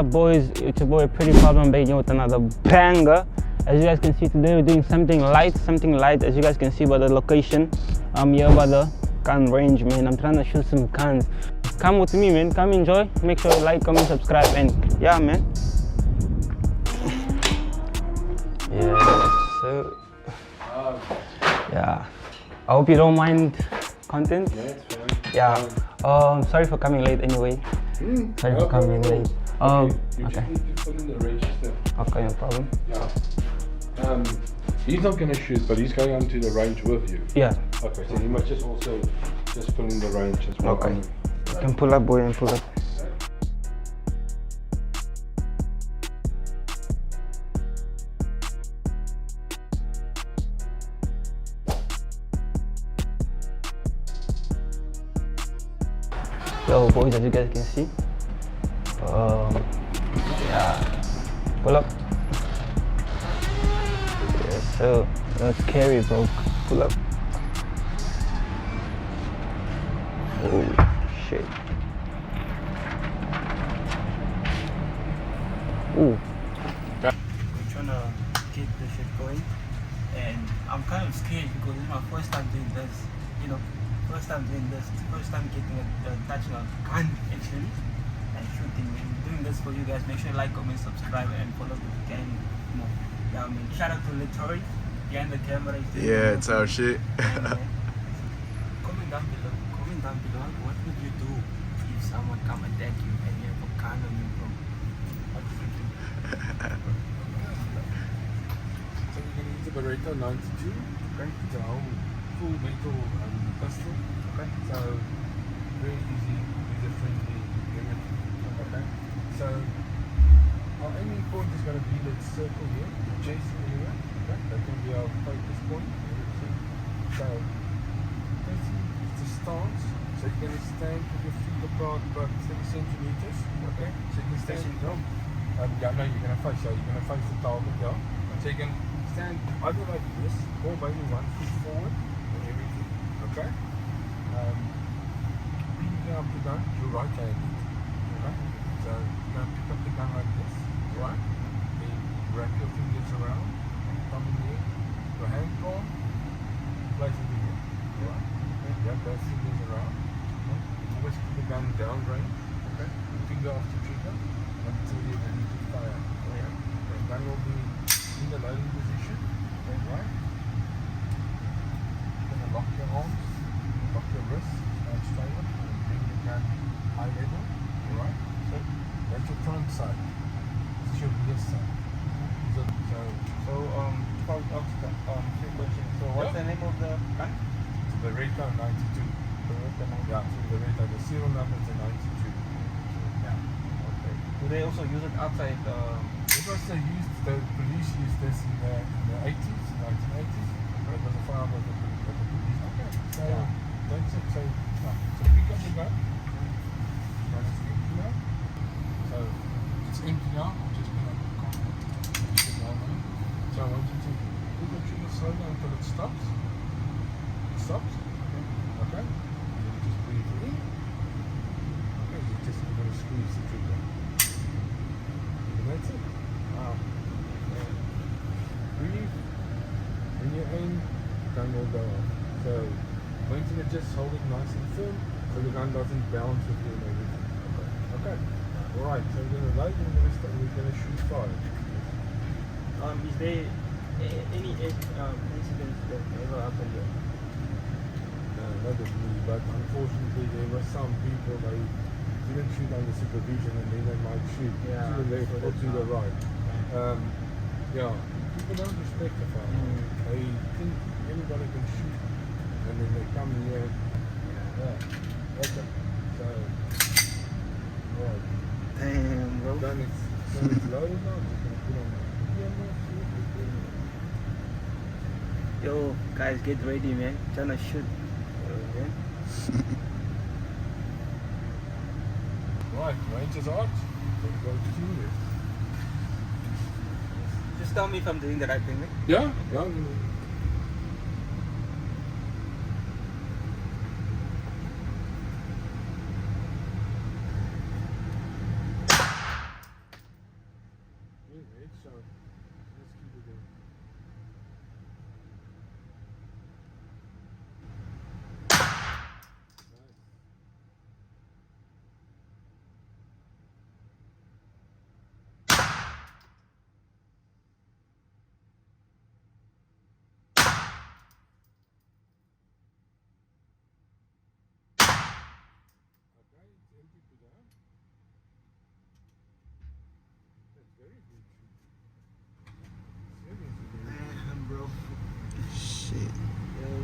up, boys? It's your boy Pretty Problem back with another banger. As you guys can see, today we're doing something light. As you guys can see by the location, I'm here by the gun range, man. I'm trying to shoot some guns. Come with me, man. Come enjoy. Make sure you like, comment, subscribe, and yeah, man. Yeah, so yeah. I hope you don't mind content. Yeah, it's fine. Yeah. Sorry for coming late anyway. Sorry for coming late. You Okay. just need to put in the range stuff. Okay, no problem. Yeah. He's not going to shoot, but he's going onto the range with you. Yeah. Okay, so you must just also just put in the range as well. Okay. You can pull up, boy, and pull up. Yo, boys, as you guys can see, yeah, pull up. Yeah, so that's carry, bro. Pull up. Oh shit. Ooh. I'm trying to get this shit going, and I'm kind of scared because it's my first time doing this. You know, first time doing this. First time getting touching a gun actually and shooting and doing this for you guys. Make sure you like, comment, subscribe, and follow the gang more. Yeah, I mean, shout out to Latory behind the camera. Yeah, it's our shit. Comment down below. What would you do if someone come attack you and you have a gun on you, bro? What would you do? So we're going to use the Beretta 92. Okay. It's a whole full metal pistol. Okay. So very easy, user friendly unit. Okay. So our aiming point is going to be that circle here, the chase area. Okay. That will be our focus point. So basically it's a stance. So you're going to stand with your feet apart about 30 centimeters. Okay. So you can stand. Yeah, no, you're going to face. So you're going to face the target. Yeah. So you can stand either like this or maybe 1 foot forward and everything. Okay. Picking up the gun, you're right-handed. Okay. So you're going to pick up the gun like this. Right. Then wrap your fingers around. Thumb in here. Your hand palm. Place it in here. Right. Wrap those fingers around. Always keep the gun down range. Okay. Finger off the trigger until you're ready to fire. Okay. The gun will be in the loading position. Okay. Right. You're going to lock your arms, lock your wrists, stand straight up, and bring the gun high level. Alright. So that's your front side. This is your rear side. So, few questions. So, what's the name of the gun? It's the Beretta 92. Yeah, so the Beretta, the serial number is the 92. Yeah. Okay. Do they also use it outside? It was the police used this in the 80s, 1980s. It was a firearm of the police. Okay. So that's it. So pick up the gun. Gun is empty now. So it's empty now. I'm just going to push it down there. So I want you to pull the trigger slowly until it stops. It stops. Okay. And then just breathe in. Okay. You just going to squeeze the trigger. And that's it. Breathe. When you aim, the gun will go off. So going to just hold it nice and firm so the gun doesn't bounce with you and everything. Okay. Alright, so we're going to load and we're going to shoot fire. Is there any incidents that ever happened here? No, not with me, but unfortunately there were some people, they didn't shoot under supervision and then they might shoot to the left or to the right. Yeah, people don't respect the firearm. They think anybody can shoot and then they come here. Yeah. Okay. So, right. Damn, bro. Then it's loaded now. Just gonna put on the Yo, guys, get ready, man. Trying to shoot. Okay. Right, range is out. Then go to it. Just tell me if I'm doing the right thing, man. Yeah.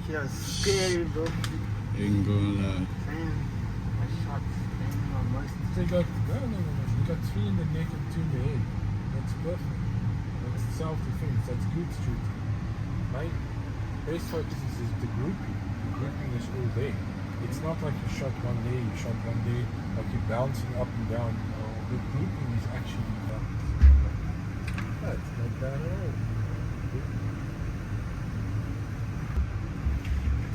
Shit was scary, bro. Ain't gonna lie. Damn, I shot. Damn, I must. So you got no. You got 3 in the neck and 2 in the head. That's perfect. That's self-defense. That's good shooting. My best focus is the grouping. The grouping is all there. It's not like you shot one there, you shot one there, like you're bouncing up and down. The grouping is actually done. That's not bad at all.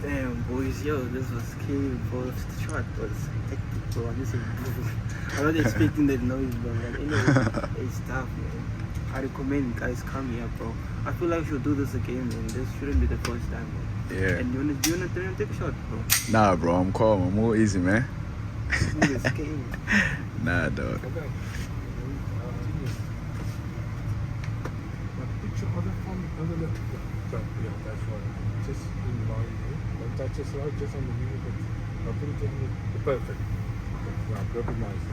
Damn, boys, yo, this was scary, bro. The shot was hectic, bro. I'm not expecting that noise, bro. But anyway, it's tough, man. I recommend guys come here, bro. I feel like we should do this again, man. This shouldn't be the first time, bro. Yeah. And you wanna take a shot, bro? Nah, bro, I'm calm. I'm more easy, man. It's scary. Nah, dog. Okay. But picture other left. Yeah, that's right. Just in line here. Don't touch us right, just on the wheel, but I'll put it on the perfect. Okay, yeah, grab it nice.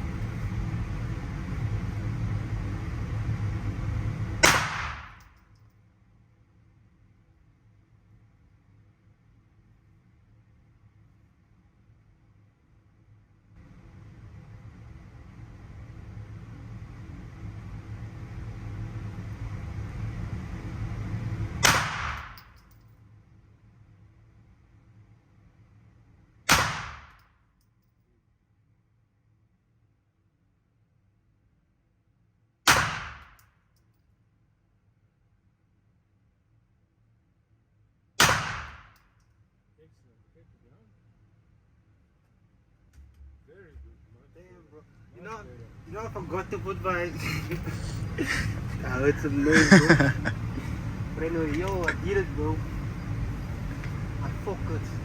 Excellent. Okay, put it on. Very good. Damn, bro. Much better. You know, I forgot to put my. I heard some noise, bro. But anyway, yo, I did it, bro. I focused.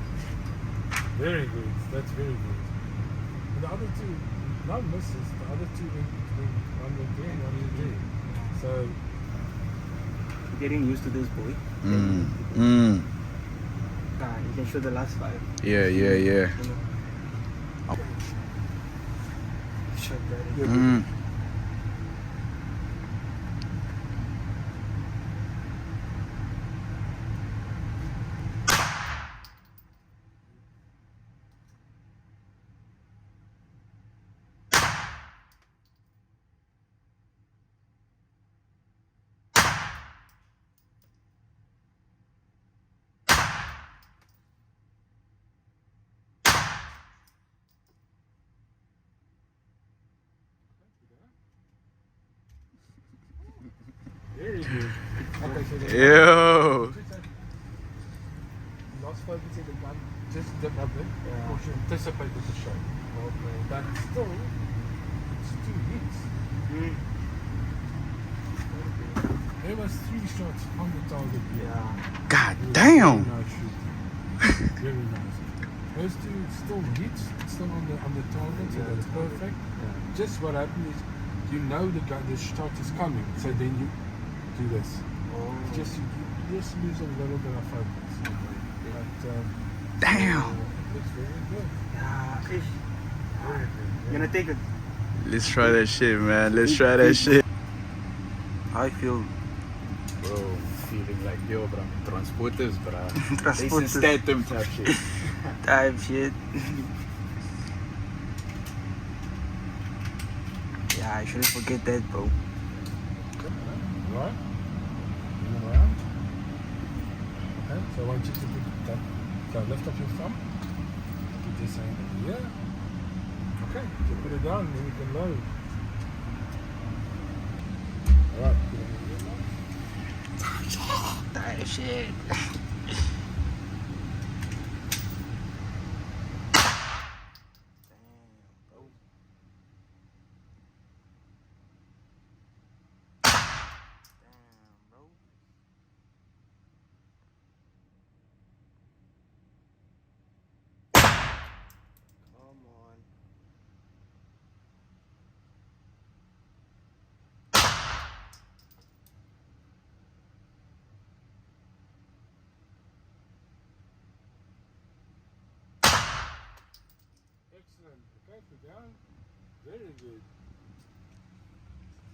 Very good. That's very good. And the other two, not misses. The other two went one went there, one went there. So Getting used to this, boy. You can show the last 5. Yeah. You know. Shot that. very good. Okay, so the Ew. last focus in the gun, just dip up it. Yeah. Because you anticipated the shot. Okay. But still, it's 2 hits. There was 3 shots on the target here. Yeah. God It was damn. Very nice shooting. Very nice. Those 2 still hits, still on the target, so Yeah, that's the target. perfect. Yeah. Just what happened is, you know the shot is coming, so then you do this. Oh. Just you just lose a little bit of focus. But Damn. it looks very good. Yeah. Ish. Very good. You gonna take it? Let's try that shit, man. Let's try that shit. How I feel. Bro, feeling like yo, bro. Transporters, bro. Transporters. Statum type shit. Type shit. Yeah, I shouldn't forget that, bro. Right? Moving around. Okay, so I want you to put that, so lift up your thumb. Put this hand over here. Okay, so put it down and then you can load. Alright, put it over here now. Type shit. Excellent. Okay, put down. Very good.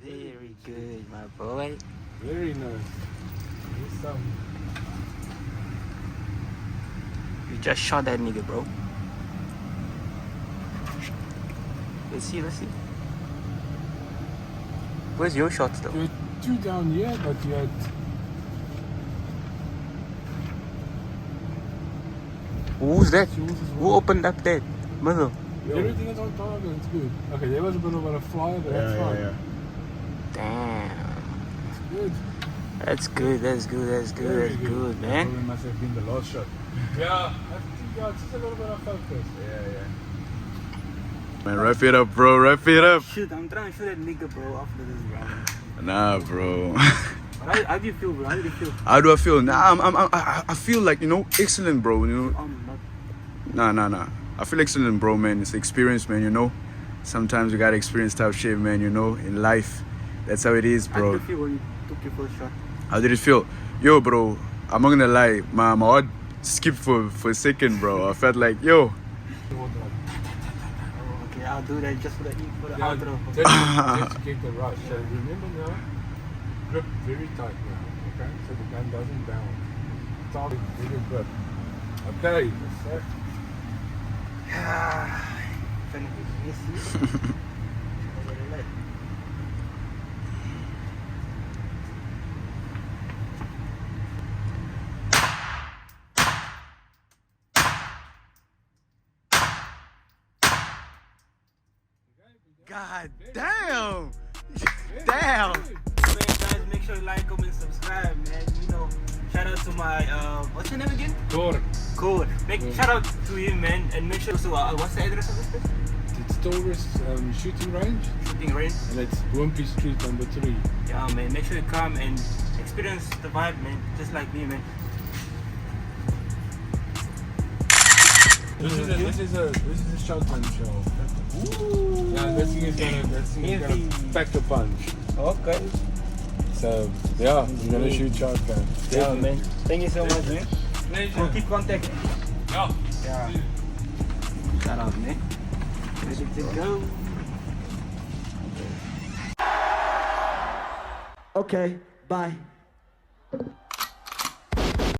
Very good, my boy. Very nice. Here's some. You just shot that nigga, bro. Let's see. Where's your shots though? You had 2 down here, but you had. Who's that? Yours as Who well. opened up that middle? Everything is on target, it's good. Okay, there was a bit of a fly, but that's fine. Damn. It's good. That's good, man. Probably must have been the last shot. Yeah, I think it's just a little bit of focus. Man, wrap it up, bro. Wrap it up. Shoot, I'm trying to shoot that nigga, bro, after this round. Nah, bro. How do you feel, bro? How do you feel? How do I feel? Nah, I feel like, you know, excellent, bro. You know, nah. I feel excellent, bro, man. It's experience, man. You know, sometimes you gotta experience tough shit, man. You know, in life, that's how it is, How bro. did you feel when you took your first shot? How did it feel? Yo, bro, I'm not gonna lie. My heart skipped for a second, bro. I felt like, yo. Oh, okay, I'll do that just for the Yeah, outro. let's get the rush. So remember now, grip very tight now, okay? So the gun doesn't bounce. Target, very grip. Okay, that's Trying to be messy. God damn. Damn. Man, guys, make sure you like, comment, subscribe, man. You know, shout out to my what's your name again? Good. Shout out to him, man, and make sure to what's the address of this place? It's Taurus shooting range, Shooting range. and it's Wimpy Street number 3. Yeah, man. Make sure you come and experience the vibe, man. Just like me, man. This is a shotgun shell. Ooh. Yeah, that thing is gonna pack a punch. Okay. So yeah, we're gonna shoot shotgun. Yeah, man. Thank you so much, man. We'll Pleasure. keep contact. Yeah. Yeah. Shout out, man. Ready to go. Okay, bye.